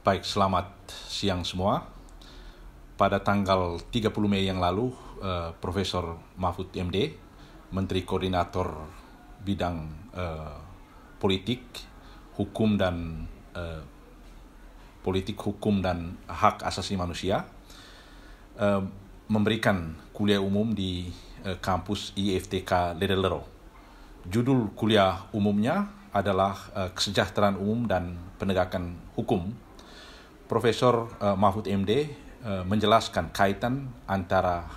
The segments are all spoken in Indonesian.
Baik, selamat siang semua. Pada tanggal 30 Mei yang lalu, Profesor Mahfud MD, Menteri Koordinator Bidang Politik, Hukum dan Hak Asasi Manusia, memberikan kuliah umum di kampus IFTK Ledellero. Judul kuliah umumnya adalah Kesejahteraan Umum dan Penegakan Hukum. Profesor Mahfud MD menjelaskan kaitan antara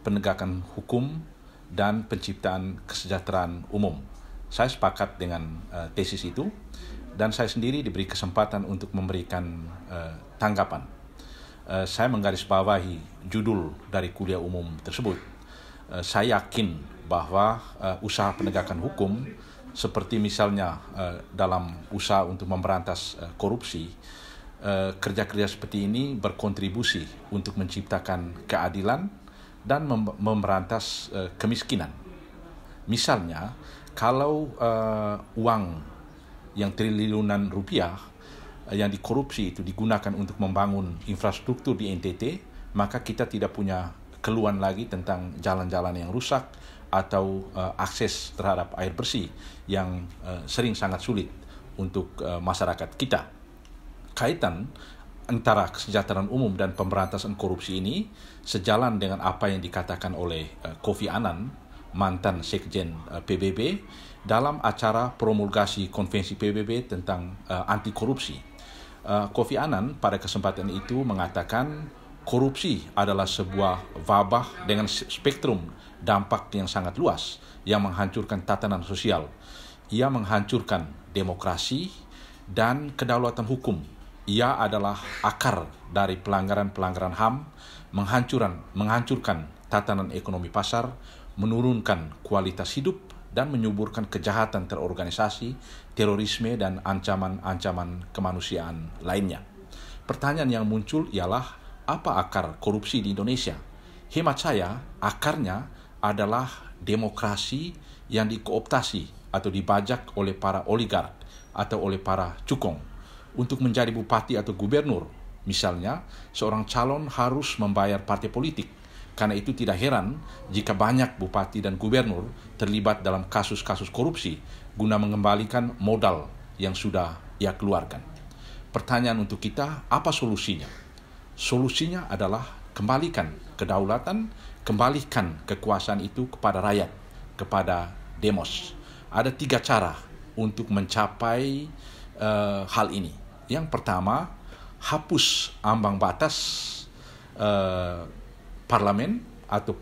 penegakan hukum dan penciptaan kesejahteraan umum. Saya sepakat dengan tesis itu dan saya sendiri diberi kesempatan untuk memberikan tanggapan. Saya menggarisbawahi judul dari kuliah umum tersebut. Saya yakin bahwa usaha penegakan hukum seperti misalnya dalam usaha untuk memberantas korupsi, kerja-kerja seperti ini berkontribusi untuk menciptakan keadilan dan memberantas kemiskinan. Misalnya, kalau uang yang triliunan rupiah yang dikorupsi itu digunakan untuk membangun infrastruktur di NTT, maka kita tidak punya keluhan lagi tentang jalan-jalan yang rusak atau akses terhadap air bersih yang sering sangat sulit untuk masyarakat kita. Kaitan antara kesejahteraan umum dan pemberantasan korupsi ini sejalan dengan apa yang dikatakan oleh Kofi Annan, mantan Sekjen PBB, dalam acara promulgasi konvensi PBB tentang anti korupsi. Kofi Annan pada kesempatan itu mengatakan korupsi adalah sebuah wabah dengan spektrum dampak yang sangat luas yang menghancurkan tatanan sosial. Ia menghancurkan demokrasi dan kedaulatan hukum. Ia adalah akar dari pelanggaran-pelanggaran HAM, menghancurkan tatanan ekonomi pasar, menurunkan kualitas hidup, dan menyuburkan kejahatan terorganisasi, terorisme, dan ancaman-ancaman kemanusiaan lainnya. Pertanyaan yang muncul ialah, apa akar korupsi di Indonesia? Hemat saya, akarnya adalah demokrasi yang dikooptasi atau dibajak oleh para oligark atau oleh para cukong. Untuk menjadi bupati atau gubernur, misalnya, seorang calon harus membayar partai politik. Karena itu tidak heran jika banyak bupati dan gubernur terlibat dalam kasus-kasus korupsi guna mengembalikan modal yang sudah ia keluarkan. Pertanyaan untuk kita, apa solusinya? Solusinya adalah kembalikan kedaulatan, kembalikan kekuasaan itu kepada rakyat, kepada demos. Ada 3 cara untuk mencapai hal ini. Yang pertama, hapus ambang batas parlemen atau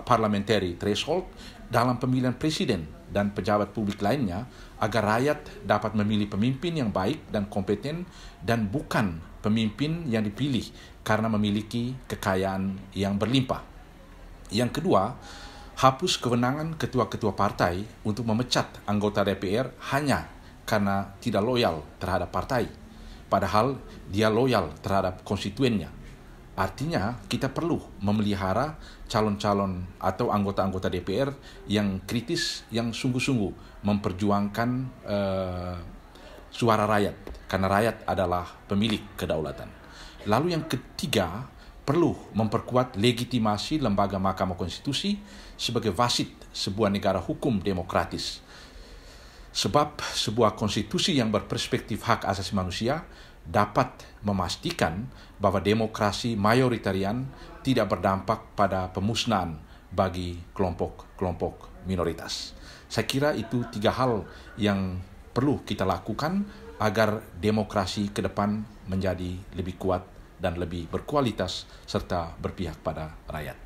parliamentary threshold dalam pemilihan presiden dan pejabat publik lainnya agar rakyat dapat memilih pemimpin yang baik dan kompeten dan bukan pemimpin yang dipilih karena memiliki kekayaan yang berlimpah. Yang kedua, hapus kewenangan ketua-ketua partai untuk memecat anggota DPR hanya karena tidak loyal terhadap partai, padahal dia loyal terhadap konstituennya. Artinya, kita perlu memelihara calon-calon atau anggota-anggota DPR yang kritis, yang sungguh-sungguh memperjuangkan suara rakyat, karena rakyat adalah pemilik kedaulatan. Lalu yang ketiga, perlu memperkuat legitimasi lembaga Mahkamah Konstitusi sebagai wasit sebuah negara hukum demokratis. Sebab sebuah konstitusi yang berperspektif hak asasi manusia dapat memastikan bahwa demokrasi mayoritarian tidak berdampak pada pemusnahan bagi kelompok-kelompok minoritas. Saya kira itu 3 hal yang perlu kita lakukan agar demokrasi ke depan menjadi lebih kuat dan lebih berkualitas serta berpihak pada rakyat.